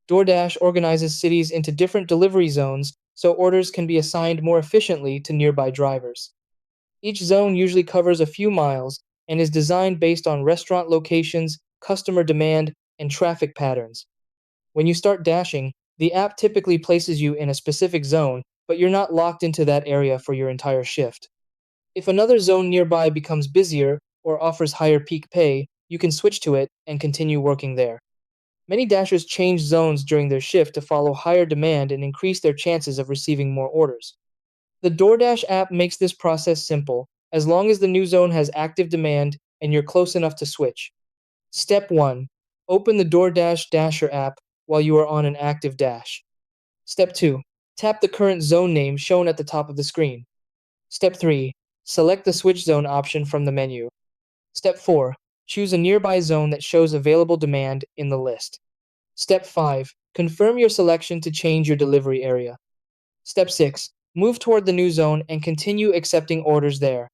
DoorDash organizes cities into different delivery zones so orders can be assigned more efficiently to nearby drivers. Each zone usually covers a few miles and is designed based on restaurant locations, customer demand, and traffic patterns. When you start dashing, the app typically places you in a specific zone, but you're not locked into that area for your entire shift. If another zone nearby becomes busier or offers higher peak pay, you can switch to it and continue working there. Many dashers change zones during their shift to follow higher demand and increase their chances of receiving more orders. The DoorDash app makes this process simple, as long as the new zone has active demand and you're close enough to switch. Step 1. Open the DoorDash Dasher app while you are on an active dash. Step 2. Tap the current zone name shown at the top of the screen. Step 3. Select the switch zone option from the menu. Step 4. Choose a nearby zone that shows available demand in the list. Step 5. Confirm your selection to change your delivery area. Step 6. Move toward the new zone and continue accepting orders there.